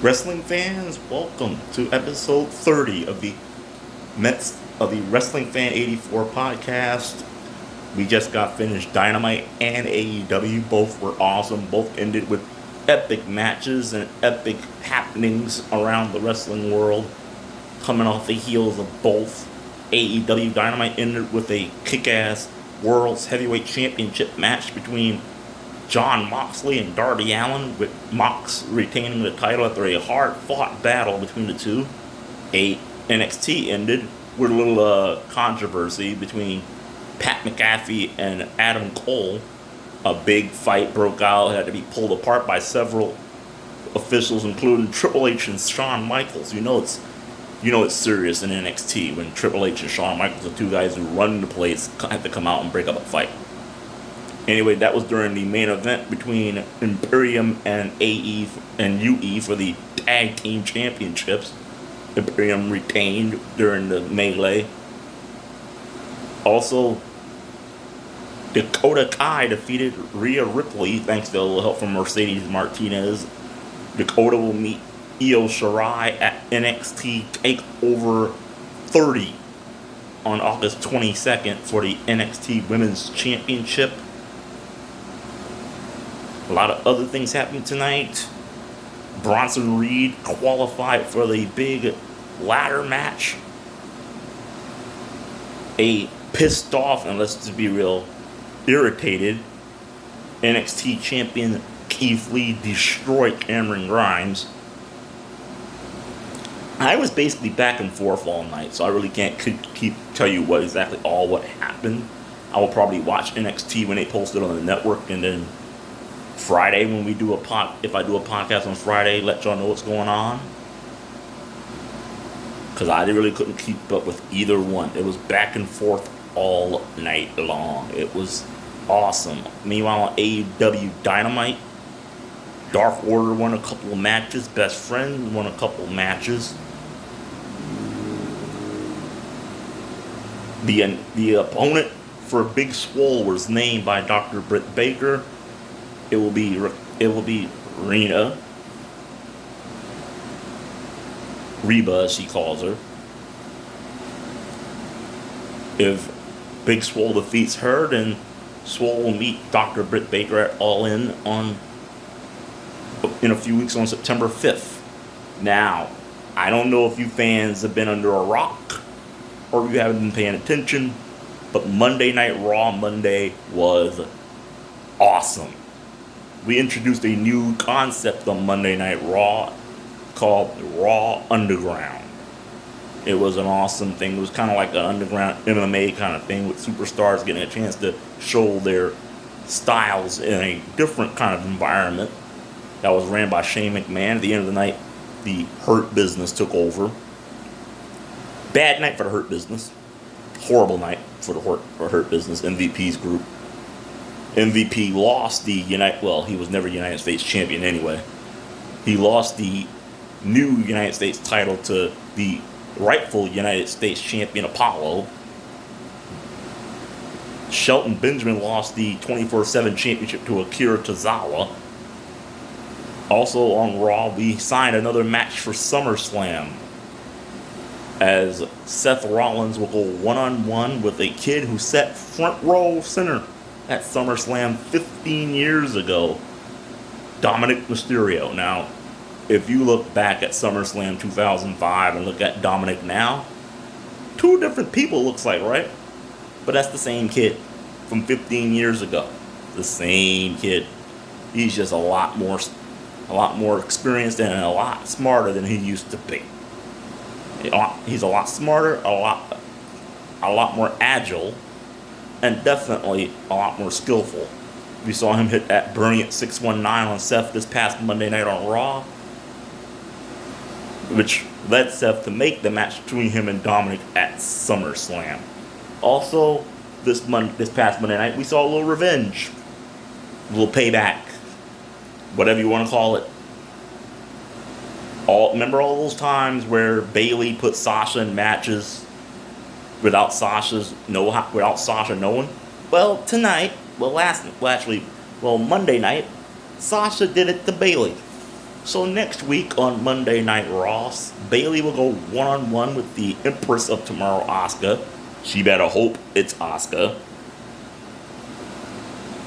Wrestling fans, welcome to episode 30 of the WrestlingFan84 podcast. We just got finished Dynamite and AEW. Both were awesome. Both ended with epic matches and epic happenings around the wrestling world. Coming off the heels of both, AEW Dynamite ended with a kick-ass World's Heavyweight Championship match between Jon Moxley and Darby Allin, with Mox retaining the title after a hard-fought battle between the two. NXT ended with a little controversy between Pat McAfee and Adam Cole. A big fight broke out, had to be pulled apart by several officials, including Triple H and Shawn Michaels. You know it's serious in NXT when Triple H and Shawn Michaels, the two guys who run the place, have to come out and break up a fight. Anyway, that was during the main event between Imperium and AE and UE for the Tag Team Championships. Imperium retained during the melee. Also, Dakota Kai defeated Rhea Ripley thanks to a little help from Mercedes Martinez. Dakota will meet Io Shirai at NXT TakeOver 30 on August 22nd for the NXT Women's Championship. A lot of other things happened tonight. Bronson Reed qualified for the big ladder match. A pissed off, and let's just be real, irritated NXT champion Keith Lee destroyed Cameron Grimes. I was basically back and forth all night, so I really can't tell you what happened. I will probably watch NXT when they post it on the network, and then Friday when we do if I do a podcast on Friday, let y'all know what's going on. Because I really couldn't keep up with either one. It was back and forth all night long. It was awesome. Meanwhile, on AEW Dynamite, Dark Order won a couple of matches. Best Friend won a couple of matches. The opponent for Big Swole was named by Dr. Britt Baker. It will be Reba, as she calls her. If Big Swole defeats her, then Swole will meet Dr. Britt Baker at All In in a few weeks on September 5th. Now, I don't know if you fans have been under a rock or you haven't been paying attention, but Monday Night Raw Monday was awesome. We introduced a new concept on Monday Night Raw called Raw Underground. It was an awesome thing. It was kind of like an underground MMA kind of thing with superstars getting a chance to show their styles in a different kind of environment. That was ran by Shane McMahon. At the end of the night, the Hurt Business took over. Bad night for the Hurt Business. Horrible night for the Hurt Business, MVP's group. MVP lost he was never United States champion anyway. He lost the new United States title to the rightful United States champion Apollo. Shelton Benjamin lost the 24/7 championship to Akira Tozawa. Also on Raw, we signed another match for SummerSlam, as Seth Rollins will go one-on-one with a kid who sat front row center at SummerSlam 15 years ago, Dominic Mysterio. Now, if you look back at SummerSlam 2005 and look at Dominic now, two different people looks like, right? But that's the same kid from 15 years ago. The same kid. He's just a lot more experienced and a lot smarter than he used to be. He's a lot smarter, a lot more agile, and definitely a lot more skillful. We saw him hit that brilliant 619 on Seth this past Monday night on Raw, which led Seth to make the match between him and Dominic at SummerSlam. Also, this past Monday night, we saw a little revenge, a little payback, whatever you want to call it. Remember all those times where Bayley put Sasha in matches without Sasha knowing? Well, Monday night, Sasha did it to Bayley. So next week on Monday Night Raw, Bayley will go one-on-one with the Empress of Tomorrow, Asuka. She better hope it's Asuka.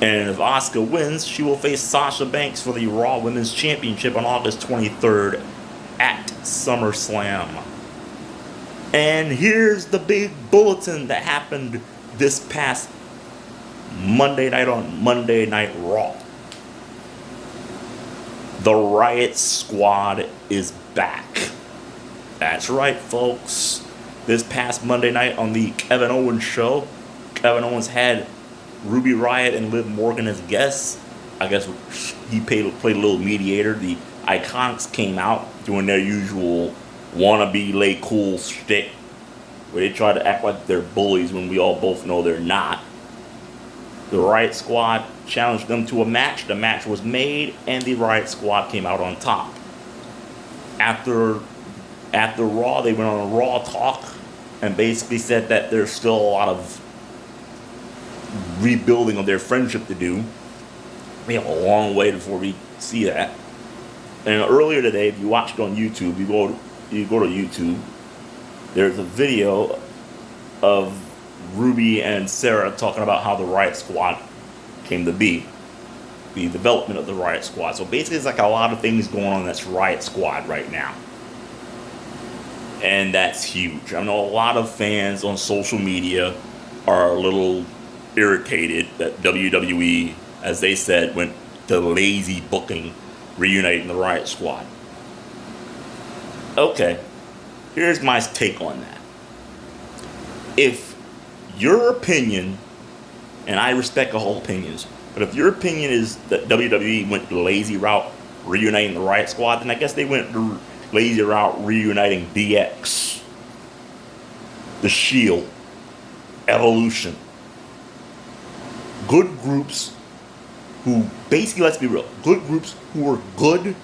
And if Asuka wins, she will face Sasha Banks for the Raw Women's Championship on August 23rd at SummerSlam. And here's the big bulletin that happened this past Monday night on Monday Night Raw. The Riott Squad is back. That's right, folks. This past Monday night on the Kevin Owens show, Kevin Owens had Ruby Riott and Liv Morgan as guests. I guess he played a little mediator. The Iconics came out doing their usual wannabe lay cool shtick, where they try to act like they're bullies when we all both know they're not. The Riott Squad challenged them to a match. The match was made, and the Riott Squad came out on top. After Raw, they went on a Raw talk and basically said that there's still a lot of rebuilding of their friendship to do. We have a long way before we see that. And earlier today, if you watched it on YouTube, you go to YouTube, there's a video of Ruby and Sarah talking about how the Riott Squad came to be, the development of the Riott Squad. So basically, it's like a lot of things going on in this Riott Squad right now. And that's huge. I know a lot of fans on social media are a little irritated that WWE, as they said, went to lazy booking, reuniting the Riott Squad. Okay, here's my take on that. If your opinion, and I respect all opinions, but if your opinion is that WWE went the lazy route reuniting the Riott Squad, then I guess they went the lazy route reuniting DX, The Shield, Evolution. Good groups who, basically, let's be real, good groups who were good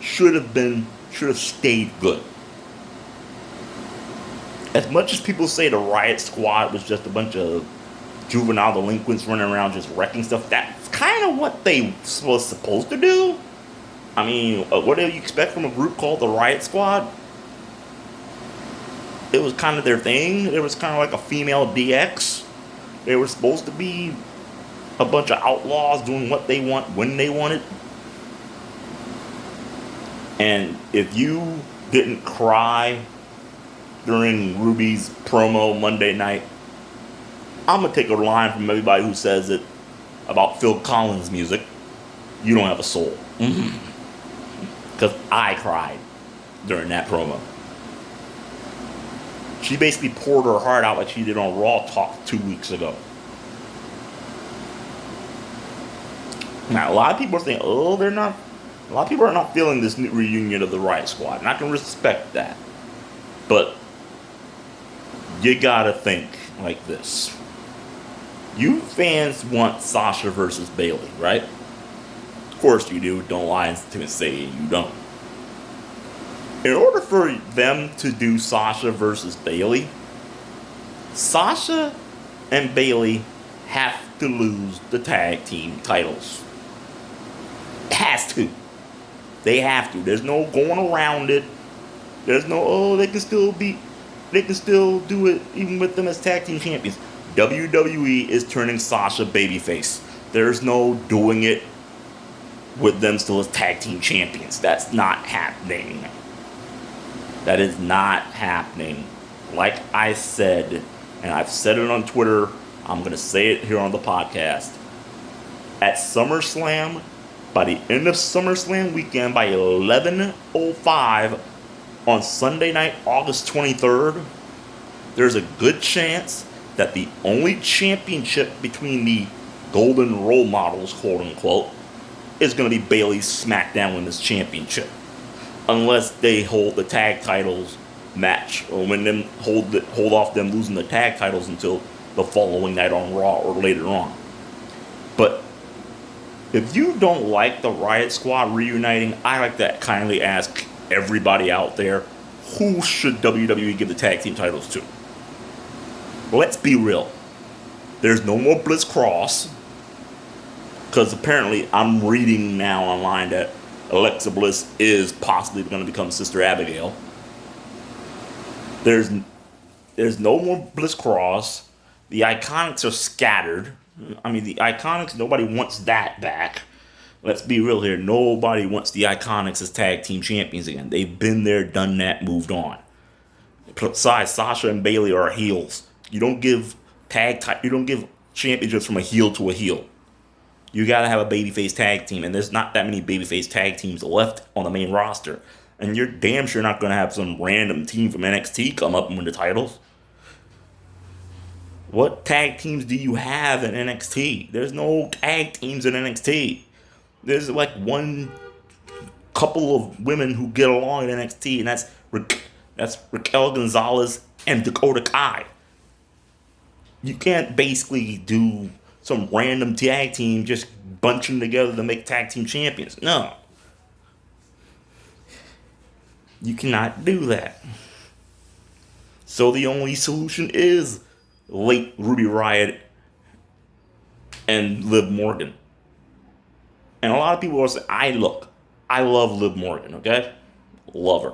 should have stayed good. As much as people say the Riott Squad was just a bunch of juvenile delinquents running around just wrecking stuff, that's kind of what they was supposed to do. I mean, what do you expect from a group called the Riott Squad? It was kind of their thing. It was kind of like a female DX. They were supposed to be a bunch of outlaws doing what they want when they want it. And if you didn't cry during Ruby's promo Monday night, I'm going to take a line from everybody who says it about Phil Collins' music. You don't have a soul. Because I cried during that promo. She basically poured her heart out like she did on Raw Talk 2 weeks ago. Now, a lot of people are saying, they're not. A lot of people are not feeling this new reunion of the Riott Squad, and I can respect that. But you gotta think like this. You fans want Sasha versus Bayley, right? Of course you do. Don't lie to say you don't. In order for them to do Sasha versus Bayley, Sasha and Bayley have to lose the tag team titles. Has to. They have to. There's no going around it. There's no, they can still do it even with them as tag team champions. WWE is turning Sasha babyface. There's no doing it with them still as tag team champions. That's not happening. That is not happening. Like I said, and I've said it on Twitter, I'm going to say it here on the podcast. At SummerSlam, by the end of SummerSlam weekend, by 11:05 on Sunday night, August 23rd, there's a good chance that the only championship between the golden role models, quote unquote, is going to be Bayley's SmackDown Women's Championship. Unless they hold the tag titles match, or when them hold off them losing the tag titles until the following night on Raw or later on. But if you don't like the Riott Squad reuniting, I like to kindly ask everybody out there, who should WWE give the tag team titles to? Let's be real. There's no more Bliss Cross, because apparently I'm reading now online that Alexa Bliss is possibly going to become Sister Abigail. There's no more Bliss Cross. The Iconics are scattered. I mean, the Iconics, nobody wants that back. Let's be real here. Nobody wants the Iconics as tag team champions again. They've been there, done that, moved on. Besides, Sasha and Bayley are heels. You don't give championships from a heel to a heel. You gotta have a babyface tag team, and there's not that many babyface tag teams left on the main roster. And you're damn sure not gonna have some random team from NXT come up and win the titles. What tag teams do you have in NXT? There's no tag teams in NXT. There's like one couple of women who get along in NXT, and that's Raquel Gonzalez and Dakota Kai. You can't basically do some random tag team just bunching together to make tag team champions. No. You cannot do that. So the only solution is late Ruby Riott and Liv Morgan. And a lot of people are saying, I love Liv Morgan, okay? Love her.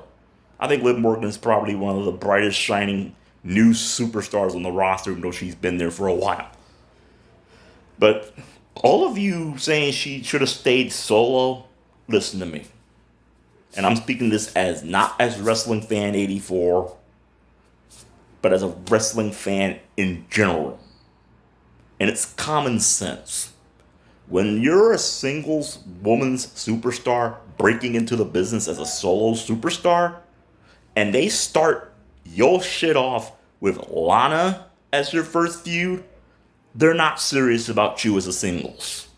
I think Liv Morgan is probably one of the brightest shining new superstars on the roster, even though she's been there for a while. But all of you saying she should have stayed solo, listen to me. And I'm speaking this as not as WrestlingFan84, but as a wrestling fan in general. And it's common sense. When you're a singles woman's superstar breaking into the business as a solo superstar, and they start your shit off with Lana as your first feud, they're not serious about you as a singles.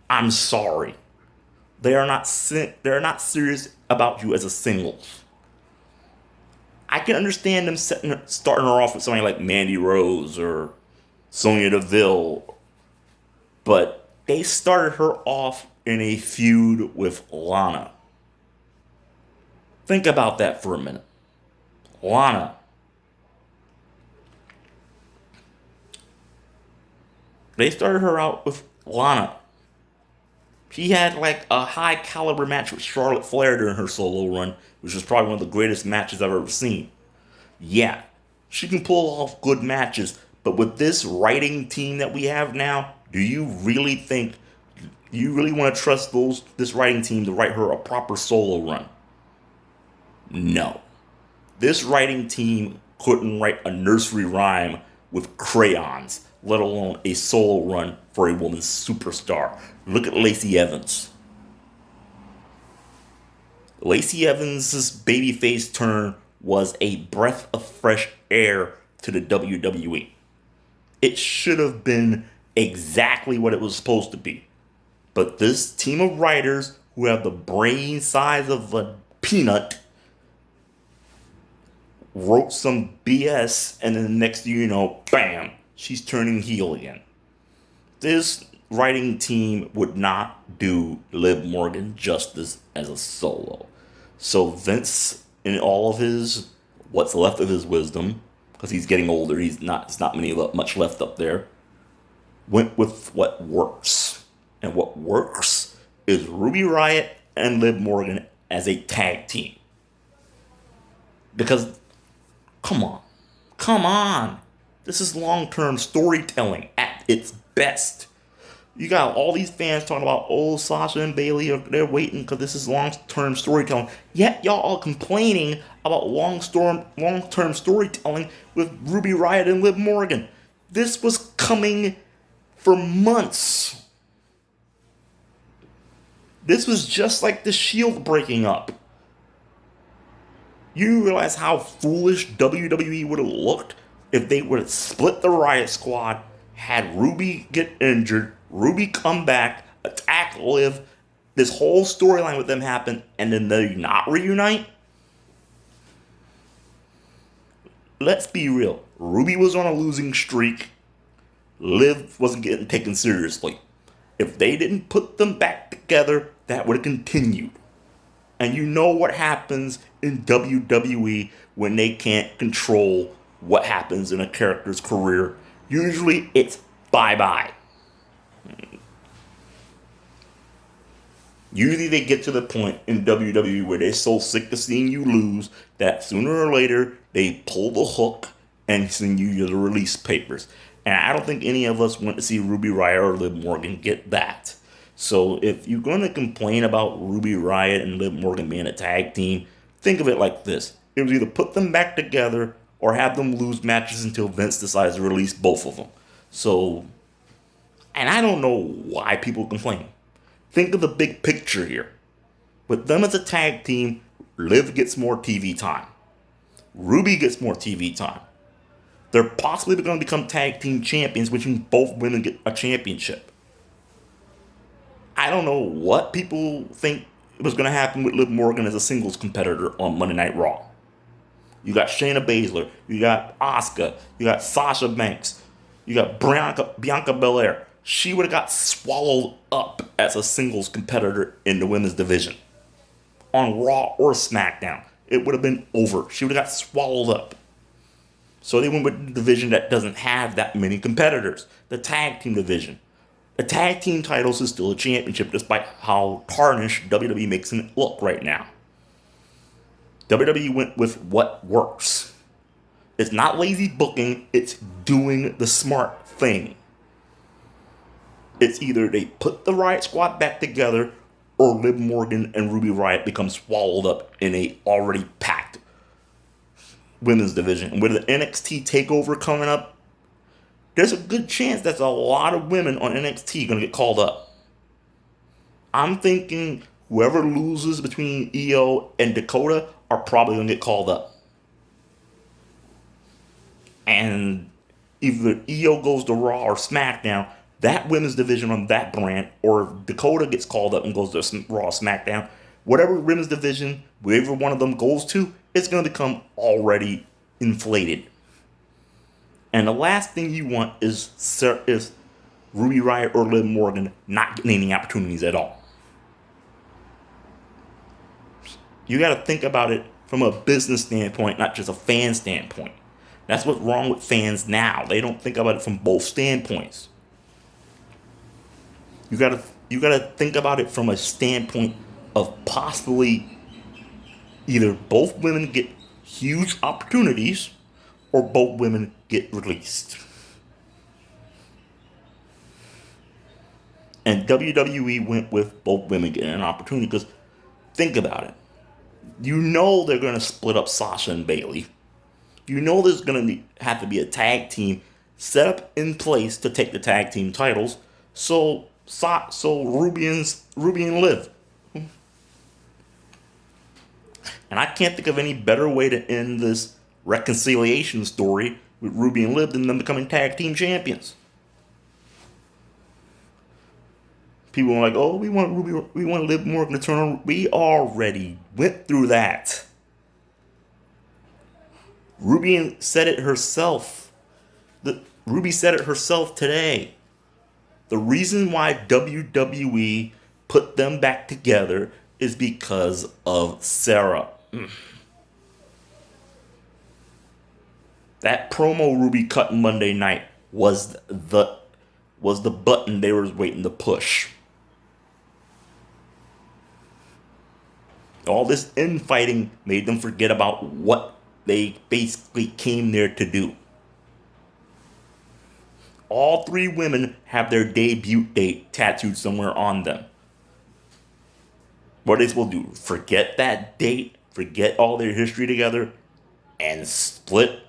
I'm sorry. They're not serious about you as a singles. I can understand them starting her off with somebody like Mandy Rose or Sonya Deville, but they started her off in a feud with Lana. Think about that for a minute. Lana. They started her out with Lana. She had like a high caliber match with Charlotte Flair during her solo run, which was probably one of the greatest matches I've ever seen. Yeah, she can pull off good matches, but with this writing team that we have now, do you really want to trust this writing team to write her a proper solo run? No. This writing team couldn't write a nursery rhyme with crayons, let alone a solo run for a woman's superstar. Look at Lacey Evans. Lacey Evans' babyface turn was a breath of fresh air to the WWE. It should have been exactly what it was supposed to be. But this team of writers who have the brain size of a peanut wrote some BS, and then the next thing you know, bam, she's turning heel again. This writing team would not do Liv Morgan justice as a solo. So Vince, in all of his, what's left of his wisdom, because he's getting older, it's not much left up there, went with what works. And what works is Ruby Riott and Liv Morgan as a tag team. Because, come on. This is long-term storytelling at its best. You got all these fans talking about, Sasha and Bayley, they're waiting because this is long-term storytelling. Yet y'all are complaining about long-term storytelling with Ruby Riott and Liv Morgan. This was coming for months. This was just like the Shield breaking up. You realize how foolish WWE would have looked if they would have split the Riott Squad, had Ruby get injured, Ruby come back, attack Liv, this whole storyline with them happen, and then they not reunite? Let's be real. Ruby was on a losing streak. Liv wasn't getting taken seriously. If they didn't put them back together, that would have continued. And you know what happens in WWE when they can't control what happens in a character's career. Usually it's bye-bye. Usually they get to the point in WWE where they're so sick of seeing you lose that sooner or later they pull the hook and send you the release papers. And I don't think any of us want to see Ruby Riott or Liv Morgan get that. So if you're going to complain about Ruby Riott and Liv Morgan being a tag team, think of it like this. It was either put them back together or have them lose matches until Vince decides to release both of them. So, and I don't know why people complain. Think of the big picture here. With them as a tag team, Liv gets more TV time. Ruby gets more TV time. They're possibly going to become tag team champions, which means both women get a championship. I don't know what people think was going to happen with Liv Morgan as a singles competitor on Monday Night Raw. You got Shayna Baszler, you got Asuka, you got Sasha Banks, you got Bianca Belair. She would have got swallowed up as a singles competitor in the women's division. On Raw or SmackDown, it would have been over. She would have got swallowed up. So they went with the division that doesn't have that many competitors. The tag team division. The tag team titles is still a championship despite how tarnished WWE makes it look right now. WWE went with what works. It's not lazy booking, it's doing the smart thing. It's either they put the Riott Squad back together or Liv Morgan and Ruby Riott become swallowed up in a already packed women's division. And with the NXT takeover coming up, there's a good chance that a lot of women on NXT going to get called up. I'm thinking whoever loses between Io and Dakota are probably going to get called up. And either Io goes to Raw or SmackDown, that women's division on that brand, or Dakota gets called up and goes to Raw or SmackDown, whatever women's division, wherever one of them goes to, it's going to become already inflated. And the last thing you want is Ruby Riott or Liv Morgan not getting any opportunities at all. You got to think about it from a business standpoint, not just a fan standpoint. That's what's wrong with fans now. They don't think about it from both standpoints. You gotta think about it from a standpoint of possibly either both women get huge opportunities or both women get released. And WWE went with both women getting an opportunity because think about it. You know they're going to split up Sasha and Bayley. You know there's going to have to be a tag team set up in place to take the tag team titles. So Ruby and Liv. And I can't think of any better way to end this reconciliation story with Ruby and Liv than them becoming tag team champions. People are like, oh, we want Liv Morgan to turn on. We already went through that. Ruby said it herself. Ruby said it herself today. The reason why WWE put them back together is because of Sarah. That promo Ruby cut Monday night was the button they were waiting to push. All this infighting made them forget about what they basically came there to do. All three women have their debut date tattooed somewhere on them. What are they supposed to do? Forget that date? Forget all their history together? And split?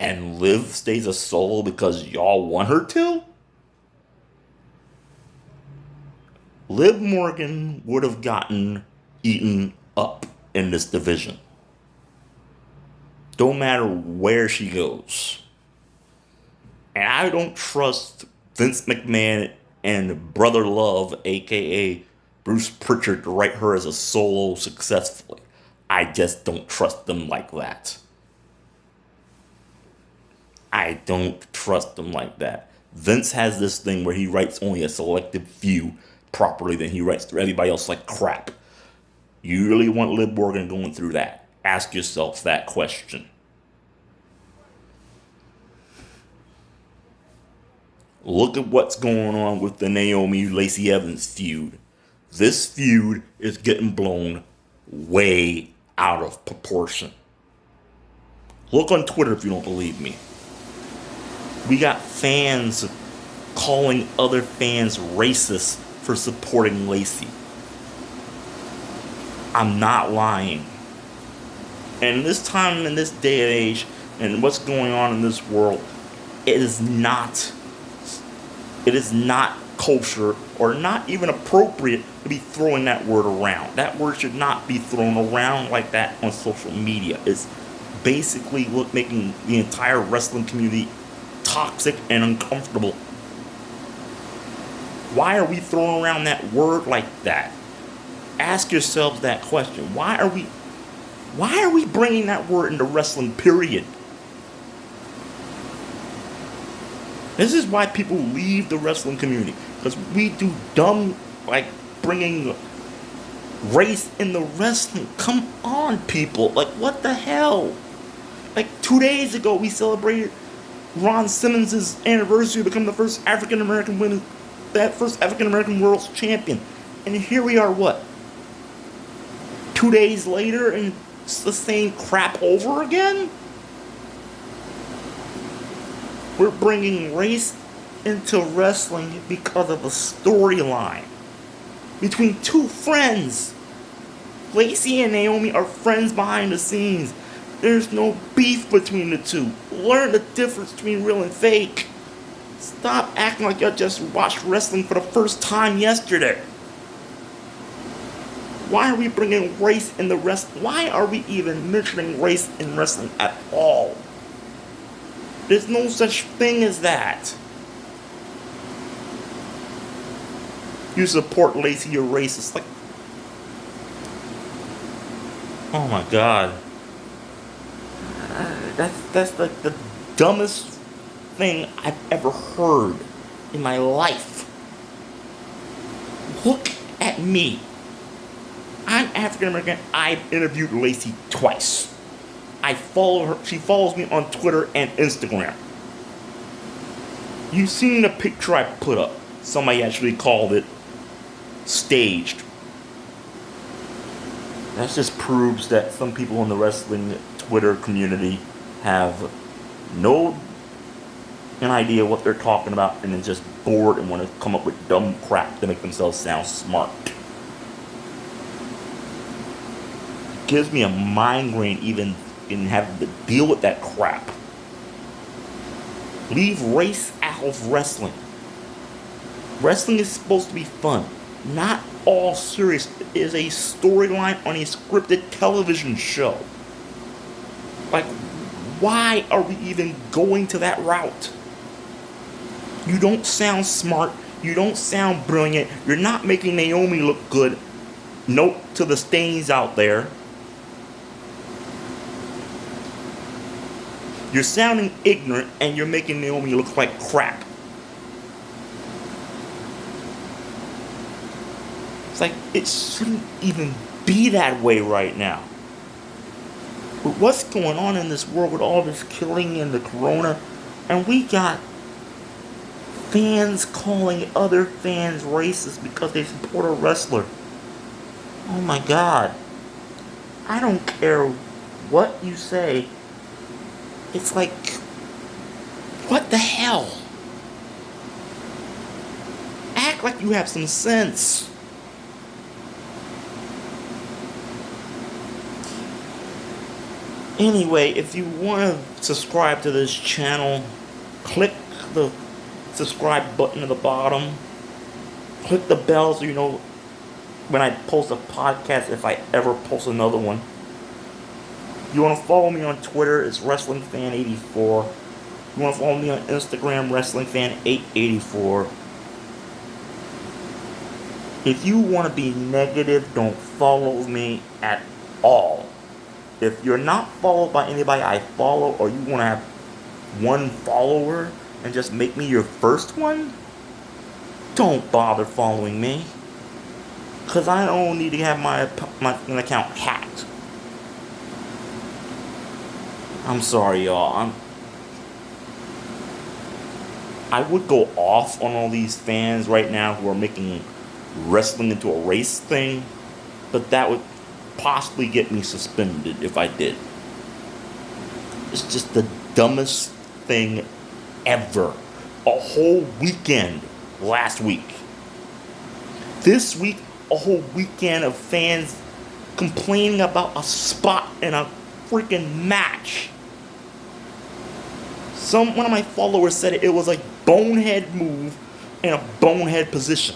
And Liv stays a solo because y'all want her to? Liv Morgan would have gotten eaten up in this division. Don't matter where she goes. And I don't trust Vince McMahon and Brother Love, a.k.a. Bruce Pritchard, to write her as a solo successfully. I just don't trust them like that. I don't trust them like that. Vince has this thing where he writes only a selective few properly, then he writes through everybody else like crap. You really want Liv Morgan going through that? Ask yourself that question. Look at what's going on with the Naomi Lacey Evans feud. This feud is getting blown way out of proportion. Look on Twitter if you don't believe me. We got fans calling other fans racist for supporting Lacey. I'm not lying. And this time, in this day and age, and what's going on in this world, it is not kosher or not even appropriate to be throwing that word around. That word should not be thrown around like that on social media. It's basically making the entire wrestling community toxic and uncomfortable. Why are we throwing around that word like that? Ask yourselves that question. Why are we bringing that word into wrestling, period? This is why people leave the wrestling community. Because we do dumb, like bringing race in the wrestling. Come on, people. Like, what the hell? Like, 2 days ago, we celebrated Ron Simmons' anniversary to become the first African-American world champion. And here we are, what? 2 days later, and it's the same crap over again? We're bringing race into wrestling because of a storyline between two friends. Lacey and Naomi are friends behind the scenes. There's no beef between the two. Learn the difference between real and fake. Stop acting like you just watched wrestling for the first time yesterday. Why are we bringing race in the wrestling? Why are we even mentioning race in wrestling at all? There's no such thing as that. You support Lacey, you're racist. Like, oh my God. That's like the dumbest thing I've ever heard in my life. Look at me. I'm African American. I've interviewed Lacey twice. I follow her. She follows me on Twitter and Instagram. You've seen the picture I put up. Somebody actually called it staged. That just proves that some people in the wrestling Twitter community have no idea what they're talking about and is just bored and want to come up with dumb crap to make themselves sound smart. It gives me a migraine even in having to deal with that crap. Leave race out of wrestling. Wrestling is supposed to be fun, not all serious. It is a storyline on a scripted television show. Like, why are we even going to that route? You don't sound smart. You don't sound brilliant. You're not making Naomi look good. Note to the stains out there. You're sounding ignorant and you're making Naomi look like crap. It's like, it shouldn't even be that way right now. But what's going on in this world with all this killing and the corona, and we got fans calling other fans racist because they support a wrestler. Oh my God. I don't care what you say. It's like, what the hell? Act like you have some sense. Anyway, if you want to subscribe to this channel, click the subscribe button at the bottom. Click the bell so you know when I post a podcast, if I ever post another one. You want to follow me on Twitter, it's WrestlingFan84. You want to follow me on Instagram, WrestlingFan884. If you want to be negative, don't follow me at all. If you're not followed by anybody I follow, or you want to have one follower and just make me your first one, don't bother following me. Because I don't need to have my account hacked. I'm sorry, y'all. I would go off on all these fans right now who are making wrestling into a race thing, but that would possibly get me suspended if I did. It's just the dumbest thing ever. A whole weekend last week. This week, a whole weekend of fans complaining about a spot in a freaking match. One of my followers said it was a bonehead move in a bonehead position.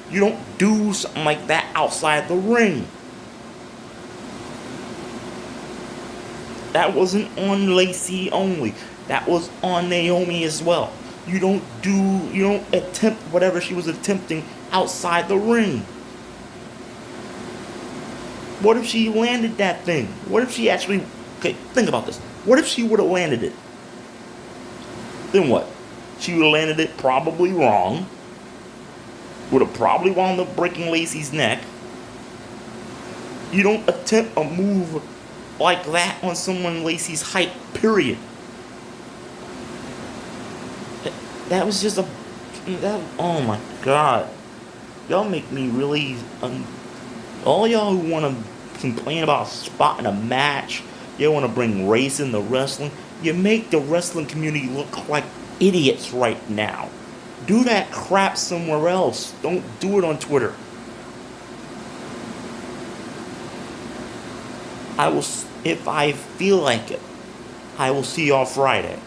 You don't do something like that outside the ring. That wasn't on Lacey only. That was on Naomi as well. You don't attempt whatever she was attempting outside the ring. What if she landed that thing? What if she actually... Okay, think about this. What if she would have landed it? Then what? She would have landed it probably wrong. Would have probably wound up breaking Lacey's neck. You don't attempt a move like that on someone Lacey's height, period. That was just oh my god. Y'all make me really... all y'all who want to complain about a spot in a match, you want to bring race into wrestling, you make the wrestling community look like idiots right now. Do that crap somewhere else. Don't do it on Twitter. If I feel like it, I will see y'all Friday.